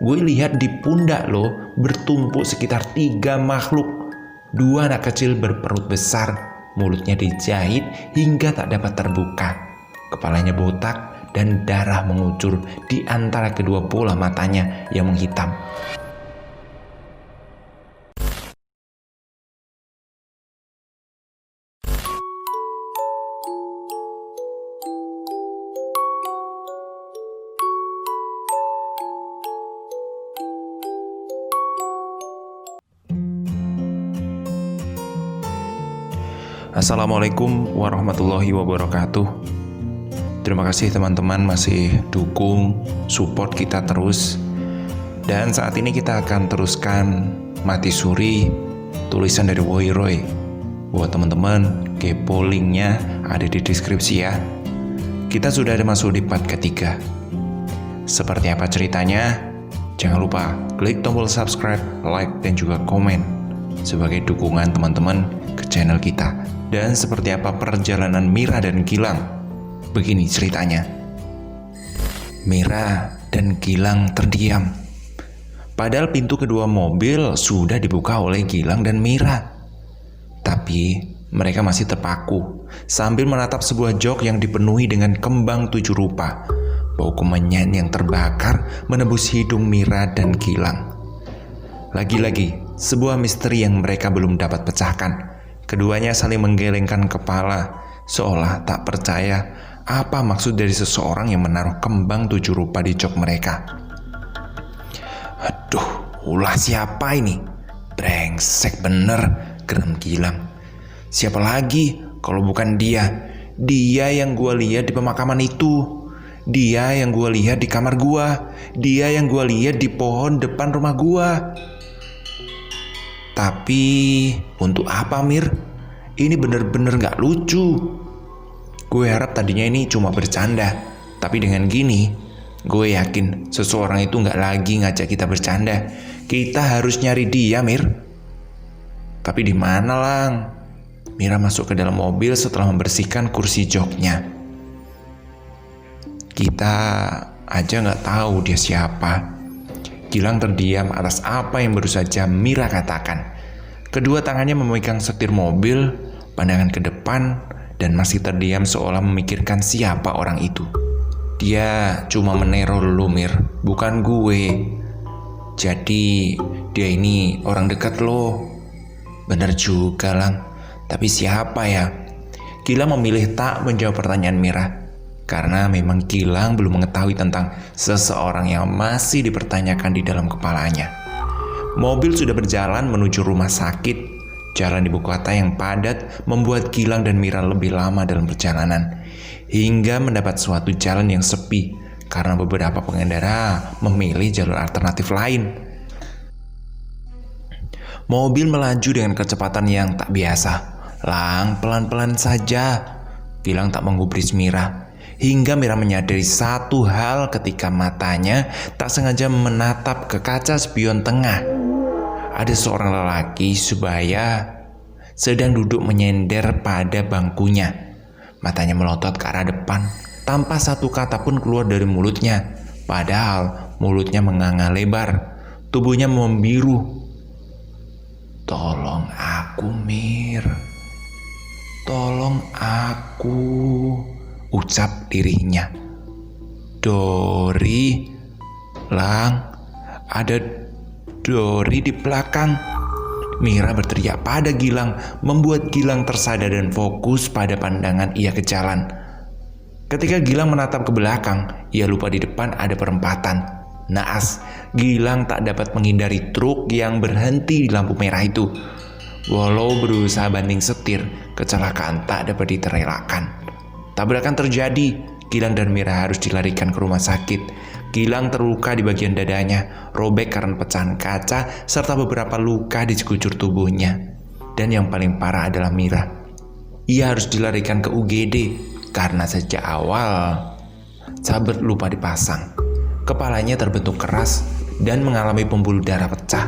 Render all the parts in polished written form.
Gue lihat di pundak lo bertumpuk sekitar 3 makhluk. 2 anak kecil berperut besar, mulutnya dijahit hingga tak dapat terbuka. Kepalanya botak dan darah mengucur di antara kedua bola matanya yang menghitam. Assalamualaikum warahmatullahi wabarakatuh. Terima kasih teman-teman masih dukung, support kita terus. Dan saat ini kita akan teruskan Mati Suri, tulisan dari Woy Roy. Buat teman-teman, kepo linknya ada di deskripsi ya. Kita sudah ada masuk di part ketiga. Seperti apa ceritanya? Jangan lupa klik tombol subscribe, like, dan juga komen sebagai dukungan teman-teman ke channel kita. Dan seperti apa perjalanan Mira dan Gilang? Begini ceritanya. Mira dan Gilang terdiam. Padahal pintu kedua mobil sudah dibuka oleh Gilang dan Mira. Tapi mereka masih terpaku sambil menatap sebuah jok yang dipenuhi dengan kembang 7 rupa. Bau kemenyan yang terbakar menembus hidung Mira dan Gilang. Lagi-lagi sebuah misteri yang mereka belum dapat pecahkan. Keduanya saling menggelengkan kepala, seolah tak percaya apa maksud dari seseorang yang menaruh kembang 7 rupa di jok mereka. Aduh, ulah siapa ini? Brengsek bener, geram Gilang. Siapa lagi kalau bukan dia? Dia yang gua lihat di pemakaman itu. Dia yang gua lihat di kamar gua. Dia yang gua lihat di pohon depan rumah gua. Tapi untuk apa, Mir? Ini bener-bener gak lucu. Gue harap tadinya ini cuma bercanda. Tapi dengan gini, gue yakin seseorang itu gak lagi ngajak kita bercanda. Kita harus nyari dia, Mir. Tapi di mana, Lang? Mira masuk ke dalam mobil setelah membersihkan kursi joknya. Kita aja gak tahu dia siapa. Gilang terdiam atas apa yang baru saja Mira katakan. Kedua tangannya memegang setir mobil, pandangan ke depan, dan masih terdiam seolah memikirkan siapa orang itu. Dia cuma meneror lu, Mir, bukan gue. Jadi dia ini orang dekat lo. Bener juga, Lang. Tapi siapa ya? Gilang memilih tak menjawab pertanyaan Mira. Karena memang Gilang belum mengetahui tentang seseorang yang masih dipertanyakan di dalam kepalanya. Mobil sudah berjalan menuju rumah sakit. Jalan di ibu kota yang padat membuat Gilang dan Mira lebih lama dalam perjalanan. Hingga mendapat suatu jalan yang sepi karena beberapa pengendara memilih jalur alternatif lain. Mobil melaju dengan kecepatan yang tak biasa. Lang, pelan-pelan saja. Gilang tak menggubris Mira. Hingga Mira menyadari satu hal ketika matanya tak sengaja menatap ke kaca spion tengah. Ada seorang lelaki sebaya sedang duduk menyender pada bangkunya. Matanya melotot ke arah depan, tanpa satu kata pun keluar dari mulutnya. Padahal mulutnya menganga lebar, tubuhnya membiru. Tolong aku, Mir. Tolong aku, ucap dirinya. Dori, Lang, ada Dori di belakang. Mira berteriak pada Gilang, membuat Gilang tersadar dan fokus pada pandangan ia ke jalan. Ketika Gilang menatap ke belakang, ia lupa di depan ada perempatan. Naas, Gilang tak dapat menghindari truk yang berhenti di lampu merah itu. Walau berusaha banting setir, kecelakaan tak dapat diterelakkan. Tabrakan terjadi, Gilang dan Mira harus dilarikan ke rumah sakit. Gilang terluka di bagian dadanya, robek karena pecahan kaca, serta beberapa luka di sekujur tubuhnya. Dan yang paling parah adalah Mira. Ia harus dilarikan ke UGD karena sejak awal sabet lupa dipasang. Kepalanya terbentuk keras dan mengalami pembuluh darah pecah.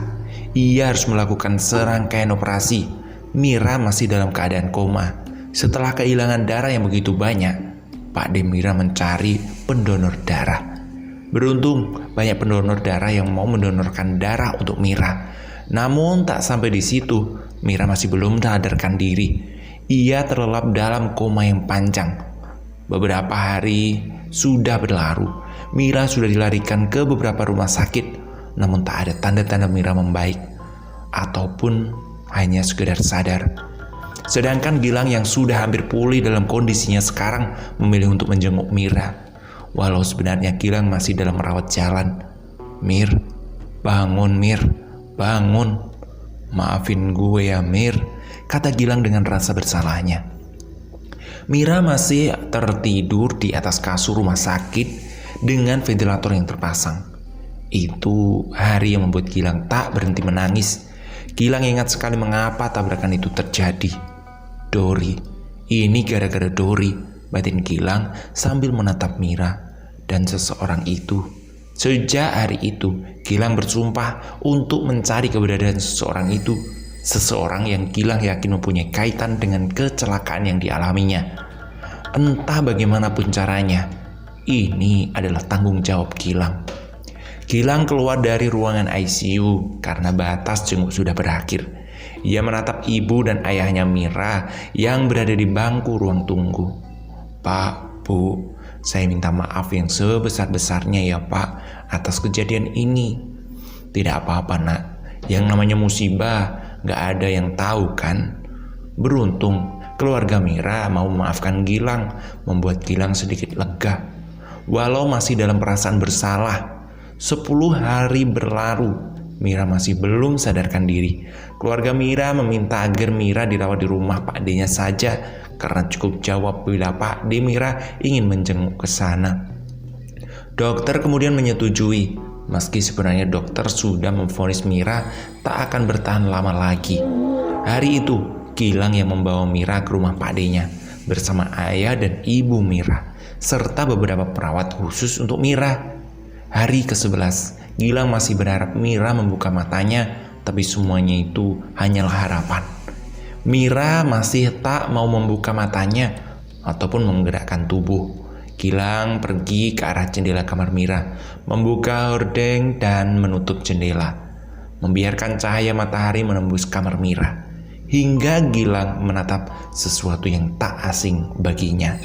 Ia harus melakukan serangkaian operasi. Mira masih dalam keadaan koma. Setelah kehilangan darah yang begitu banyak, Pak Demira mencari pendonor darah. Beruntung banyak pendonor darah yang mau mendonorkan darah untuk Mira. Namun tak sampai di situ, Mira masih belum sadarkan diri. Ia terlelap dalam koma yang panjang. Beberapa hari sudah berlalu. Mira sudah dilarikan ke beberapa rumah sakit, namun tak ada tanda-tanda Mira membaik ataupun hanya sekedar sadar. Sedangkan Gilang yang sudah hampir pulih dalam kondisinya sekarang memilih untuk menjenguk Mira. Walau sebenarnya Gilang masih dalam merawat jalan. "Mir, bangun Mir, bangun. Maafin gue ya Mir," kata Gilang dengan rasa bersalahnya. Mira masih tertidur di atas kasur rumah sakit dengan ventilator yang terpasang. Itu hari yang membuat Gilang tak berhenti menangis. Gilang ingat sekali mengapa tabrakan itu terjadi. Dori, ini gara-gara Dori, batin Gilang sambil menatap Mira dan seseorang itu. Sejak hari itu, Gilang bersumpah untuk mencari keberadaan seseorang itu. Seseorang yang Gilang yakin mempunyai kaitan dengan kecelakaan yang dialaminya. Entah bagaimanapun caranya, ini adalah tanggung jawab Gilang. Gilang keluar dari ruangan ICU karena batas jenguk sudah berakhir. Ia menatap ibu dan ayahnya Mira yang berada di bangku ruang tunggu. "Pak, Bu, saya minta maaf yang sebesar-besarnya ya Pak atas kejadian ini." "Tidak apa-apa nak, yang namanya musibah gak ada yang tahu kan." Beruntung keluarga Mira mau memaafkan Gilang, membuat Gilang sedikit lega. Walau masih dalam perasaan bersalah, 10 hari berlalu, Mira masih belum sadarkan diri. Keluarga Mira meminta agar Mira dirawat di rumah Pak D-nya saja karena cukup jawab bila Pak D Mira ingin menjenguk ke sana. Dokter kemudian menyetujui, meski sebenarnya dokter sudah memvonis Mira tak akan bertahan lama lagi. Hari itu, Gilang yang membawa Mira ke rumah Pak D-nya bersama ayah dan ibu Mira serta beberapa perawat khusus untuk Mira. Hari ke-11, Gilang masih berharap Mira membuka matanya, tapi semuanya itu hanyalah harapan. Mira masih tak mau membuka matanya ataupun menggerakkan tubuh. Gilang pergi ke arah jendela kamar Mira, membuka hordeng dan menutup jendela, membiarkan cahaya matahari menembus kamar Mira, hingga Gilang menatap sesuatu yang tak asing baginya.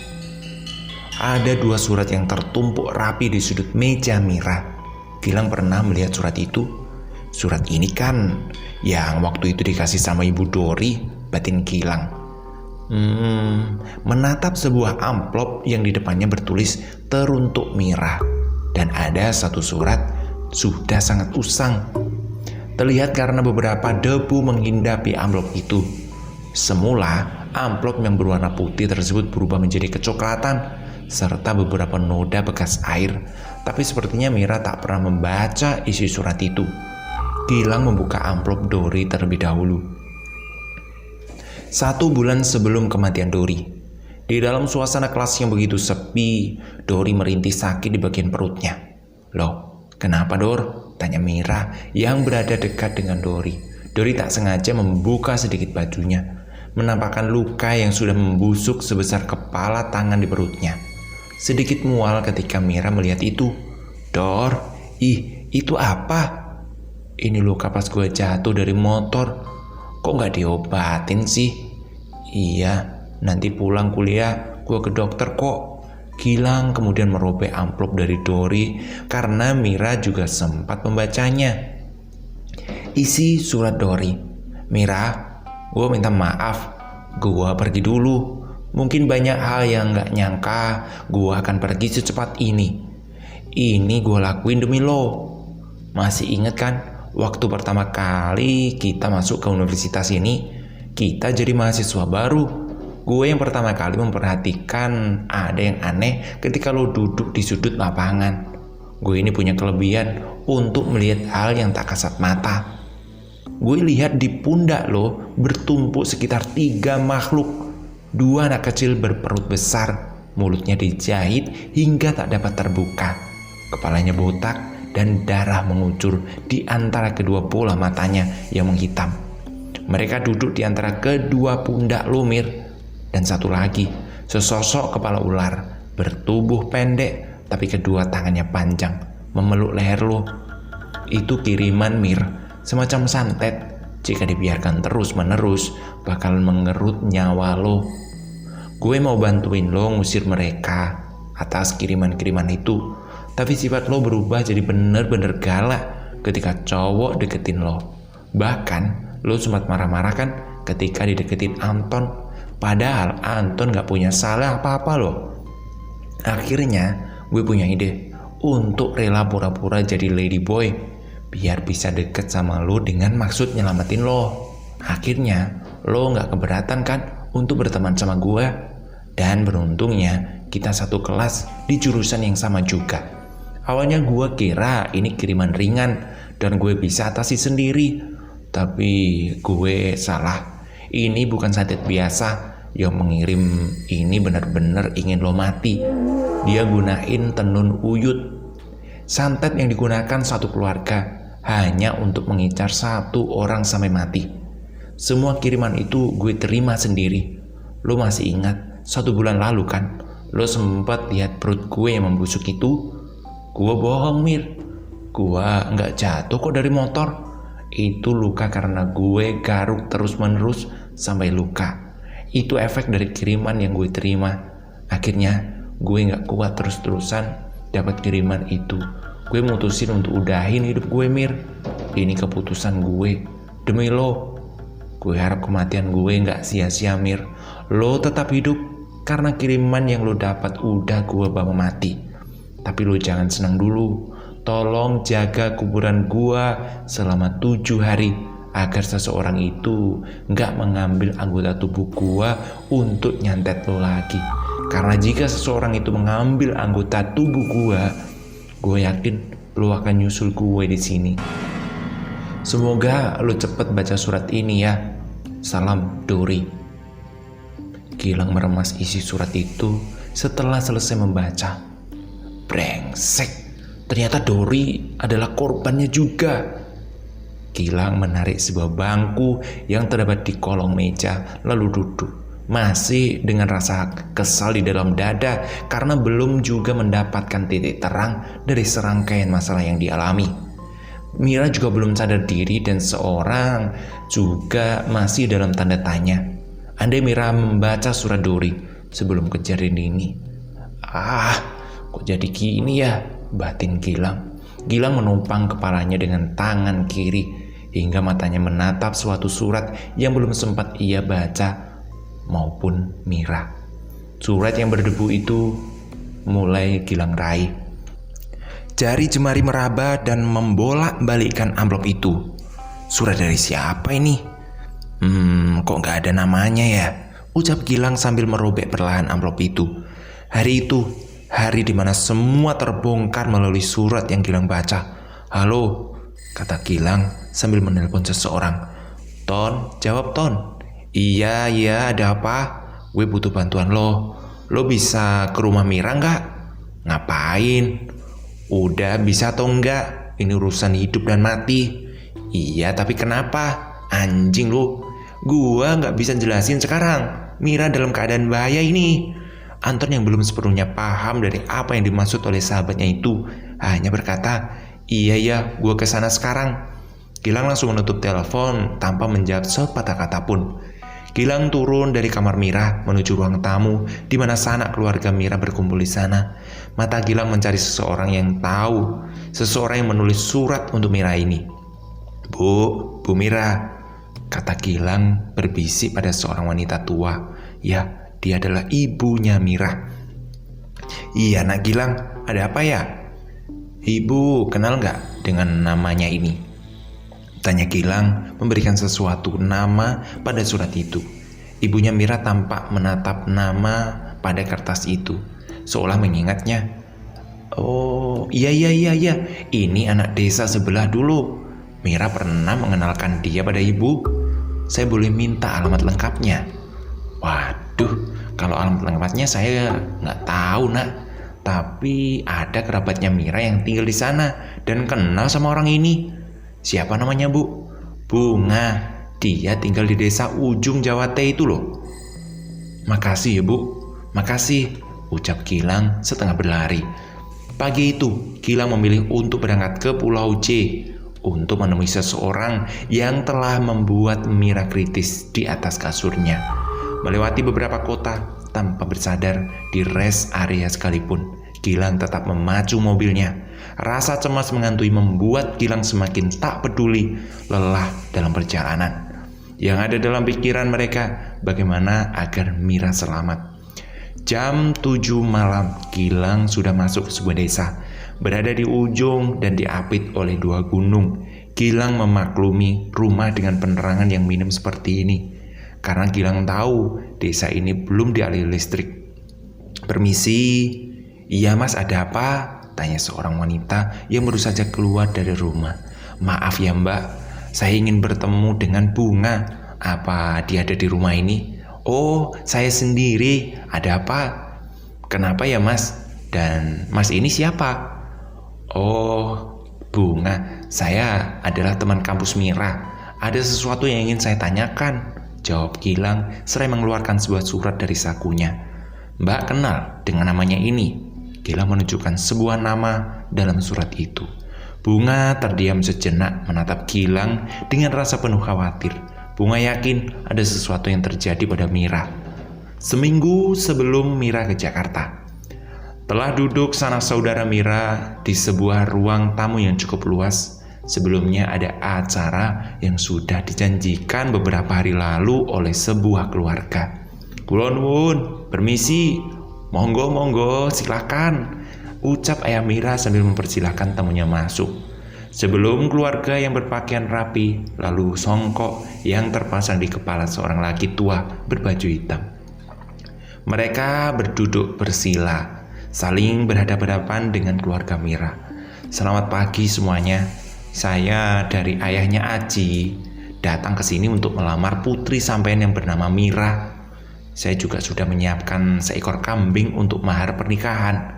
Ada 2 surat yang tertumpuk rapi di sudut meja Mira. Gilang pernah melihat surat itu. Surat ini kan yang waktu itu dikasih sama Ibu Dori, batin Gilang. Menatap sebuah amplop yang di depannya bertulis teruntuk Mira. Dan ada 1 surat sudah sangat usang. Terlihat karena beberapa debu menghindapi amplop itu. Semula amplop yang berwarna putih tersebut berubah menjadi kecoklatan serta beberapa noda bekas air, tapi sepertinya Mira tak pernah membaca isi surat itu. Gilang membuka amplop Dori terlebih dahulu. 1 bulan sebelum kematian Dori, di dalam suasana kelas yang begitu sepi, Dori merintih sakit di bagian perutnya. "Loh, kenapa Dor?" tanya Mira yang berada dekat dengan Dori. Dori tak sengaja membuka sedikit bajunya, menampakkan luka yang sudah membusuk sebesar kepala tangan di perutnya. Sedikit mual ketika Mira melihat itu. "Dor, itu apa?" "Ini luka pas gue jatuh dari motor. Kok gak diobatin sih?" "Iya, nanti pulang kuliah gue ke dokter kok." Gilang kemudian merobek amplop dari Dori karena Mira juga sempat membacanya. Isi surat Dori, "Mira, gue minta maaf. Gue pergi dulu. Mungkin banyak hal yang gak nyangka gue akan pergi secepat ini. Ini gue lakuin demi lo. Masih inget kan waktu pertama kali kita masuk ke universitas ini, kita jadi mahasiswa baru. Gue yang pertama kali memperhatikan ada yang aneh ketika lo duduk di sudut lapangan. Gue ini punya kelebihan untuk melihat hal yang tak kasat mata. Gue lihat di pundak lo bertumpuk sekitar 3 makhluk. 2 anak kecil berperut besar, mulutnya dijahit hingga tak dapat terbuka. Kepalanya botak dan darah mengucur di antara kedua bola matanya yang menghitam. Mereka duduk di antara kedua pundak lo, Mir. Dan satu lagi, sesosok kepala ular, bertubuh pendek tapi kedua tangannya panjang. memeluk leher lo. Itu kiriman Mir, semacam santet. Jika dibiarkan terus-menerus, bakal mengerut nyawa lo. Gue mau bantuin lo ngusir mereka atas kiriman-kiriman itu. Tapi sifat lo berubah jadi bener-bener galak ketika cowok deketin lo. Bahkan lo sempat marah-marah kan ketika dideketin Anton. Padahal Anton gak punya salah apa-apa lo. Akhirnya gue punya ide untuk rela pura-pura jadi ladyboy biar bisa deket sama lo dengan maksud nyelamatin lo. Akhirnya lo gak keberatan kan untuk berteman sama gue. Dan beruntungnya kita satu kelas di jurusan yang sama juga. Awalnya gue kira ini kiriman ringan dan gue bisa atasi sendiri. Tapi gue salah. Ini bukan santet biasa. Yang mengirim ini benar-benar ingin lo mati. Dia gunain tenun uyut. Santet yang digunakan satu keluarga hanya untuk mengincar satu orang sampai mati. Semua kiriman itu gue terima sendiri. Lo masih ingat 1 bulan lalu kan lo sempat lihat perut gue yang membusuk itu? Gue bohong Mir. Gue gak jatuh kok dari motor. Itu luka karena gue garuk terus-menerus sampai luka. Itu efek dari kiriman yang gue terima. Akhirnya gue gak kuat terus-terusan dapat kiriman itu. Gue mutusin untuk udahin hidup gue Mir. Ini keputusan gue demi lo. Gue harap kematian gue gak sia-sia Mir. Lo tetap hidup karena kiriman yang lo dapat udah gue bawa mati. Tapi lo jangan senang dulu. Tolong jaga kuburan gue selama 7 hari agar seseorang itu gak mengambil anggota tubuh gue untuk nyantet lo lagi. Karena jika seseorang itu mengambil anggota tubuh gue yakin lo akan nyusul gue di sini. Semoga lo cepet baca surat ini ya. Salam Dori. Gilang meremas isi surat itu setelah selesai membaca. Brengsek, ternyata Dori adalah korbannya juga. Gilang menarik sebuah bangku yang terdapat di kolong meja lalu duduk. Masih dengan rasa kesal di dalam dada karena belum juga mendapatkan titik terang dari serangkaian masalah yang dialami. Mira juga belum sadar diri dan seorang juga masih dalam tanda tanya. Andai Mira membaca surat Dori sebelum kejadian ini. Kok jadi gini ya, batin Gilang. Gilang menumpang kepalanya dengan tangan kiri hingga matanya menatap suatu surat yang belum sempat ia baca maupun Mira. Surat yang berdebu itu mulai Gilang raih. Jari jemari meraba dan membolak-balikkan amplop itu. Surat dari siapa ini? Kok gak ada namanya ya? Ucap Gilang sambil merobek perlahan amplop itu. Hari itu, hari dimana semua terbongkar melalui surat yang Gilang baca. Halo, kata Gilang sambil menelpon seseorang. Ton, jawab Ton. Iya, ada apa? Gue butuh bantuan lo. Lo bisa ke rumah Mira gak? Ngapain? Udah bisa atau enggak? Ini urusan hidup dan mati. Iya, tapi kenapa? Anjing lu. Gua gak bisa jelasin sekarang. Mira dalam keadaan bahaya ini. Anton yang belum sepenuhnya paham dari apa yang dimaksud oleh sahabatnya itu hanya berkata, iya, gua kesana sekarang. Gilang langsung menutup telepon tanpa menjawab sepatah kata pun. Gilang turun dari kamar Mira menuju ruang tamu di mana sanak keluarga Mira berkumpul di sana. Mata Gilang mencari seseorang yang tahu, seseorang yang menulis surat untuk Mira ini. Bu Mira, kata Gilang berbisik pada seorang wanita tua. Ya, dia adalah ibunya Mira. Iya nak Gilang, ada apa ya? Ibu kenal gak dengan namanya ini? Tanya Gilang memberikan sesuatu nama pada surat itu. Ibunya Mira tampak menatap nama pada kertas itu, seolah mengingatnya. Oh iya, ini anak desa sebelah dulu. Mira pernah mengenalkan dia pada ibu. Saya boleh minta alamat lengkapnya? Waduh, kalau alamat lengkapnya saya nggak tahu nak. Tapi ada kerabatnya Mira yang tinggal di sana dan kenal sama orang ini. Siapa namanya bu? Bunga. Dia tinggal di desa ujung Jawa Teh itu loh. Makasih ya bu, makasih, ucap Gilang setengah berlari. Pagi itu, Gilang memilih untuk berangkat ke Pulau J untuk menemui seseorang yang telah membuat Mira kritis di atas kasurnya. Melewati beberapa kota tanpa bersadar di rest area sekalipun, Gilang tetap memacu mobilnya. Rasa cemas menghantui membuat Gilang semakin tak peduli, lelah dalam perjalanan. Yang ada dalam pikiran mereka, bagaimana agar Mira selamat. Jam 7 malam, Gilang sudah masuk ke sebuah desa. Berada di ujung dan diapit oleh 2 gunung, Gilang memaklumi rumah dengan penerangan yang minim seperti ini. Karena Gilang tahu desa ini belum dialiri listrik. "Permisi, iya mas, ada apa?" tanya seorang wanita yang baru saja keluar dari rumah. "Maaf ya mbak, saya ingin bertemu dengan Bunga. Apa dia ada di rumah ini?" "Oh, saya sendiri. Ada apa?" "Kenapa ya mas? Dan mas ini siapa?" "Oh, Bunga. Saya adalah teman kampus Mira. Ada sesuatu yang ingin saya tanyakan," jawab Gilang seraya mengeluarkan sebuah surat dari sakunya. "Mbak kenal dengan namanya ini?" Gilang menunjukkan sebuah nama dalam surat itu. Bunga terdiam sejenak menatap Gilang dengan rasa penuh khawatir. Bunga yakin ada sesuatu yang terjadi pada Mira. Seminggu sebelum Mira ke Jakarta, telah duduk sanak saudara Mira di sebuah ruang tamu yang cukup luas. Sebelumnya ada acara yang sudah dijanjikan beberapa hari lalu oleh sebuah keluarga. "Kulon wun, permisi, monggo silakan," ucap ayah Mira sambil mempersilahkan tamunya masuk. Sebelum keluarga yang berpakaian rapi, lalu songkok yang terpasang di kepala seorang laki tua berbaju hitam. Mereka berduduk bersila, saling berhadapan-hadapan dengan keluarga Mira. "Selamat pagi semuanya. Saya dari ayahnya Aji, datang ke sini untuk melamar putri sampean yang bernama Mira. Saya juga sudah menyiapkan seekor kambing untuk mahar pernikahan.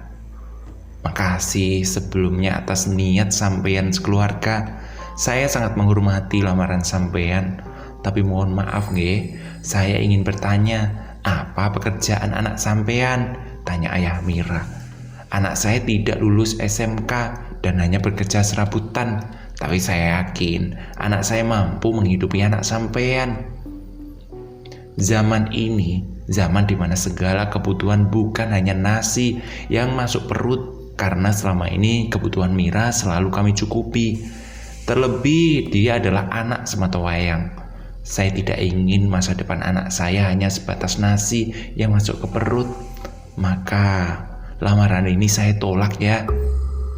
Makasih sebelumnya atas niat sampean sekeluarga. Saya sangat menghormati lamaran sampean. Tapi mohon maaf nggih, saya ingin bertanya, apa pekerjaan anak sampean?" tanya ayah Mira. "Anak saya tidak lulus SMK dan hanya bekerja serabutan. Tapi saya yakin anak saya mampu menghidupi anak sampean. Zaman ini, zaman dimana segala kebutuhan bukan hanya nasi yang masuk perut, karena selama ini kebutuhan Mira selalu kami cukupi. Terlebih dia adalah anak sematawayang. Saya tidak ingin masa depan anak saya hanya sebatas nasi yang masuk ke perut. Maka lamaran ini saya tolak ya.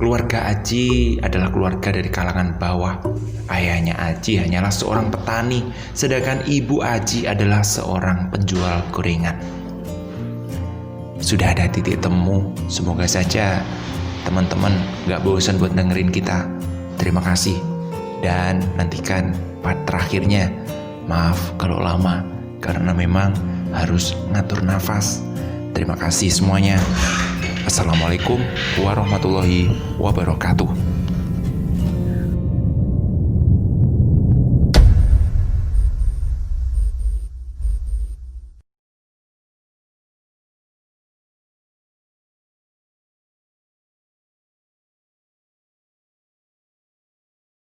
Keluarga Aji adalah keluarga dari kalangan bawah. Ayahnya Aji hanyalah seorang petani, sedangkan ibu Aji adalah seorang penjual gorengan. Sudah ada titik temu. Semoga saja teman-teman gak bosan buat dengerin kita. Terima kasih. Dan nantikan part terakhirnya. Maaf kalau lama, karena memang harus ngatur nafas. Terima kasih semuanya. Assalamualaikum warahmatullahi wabarakatuh.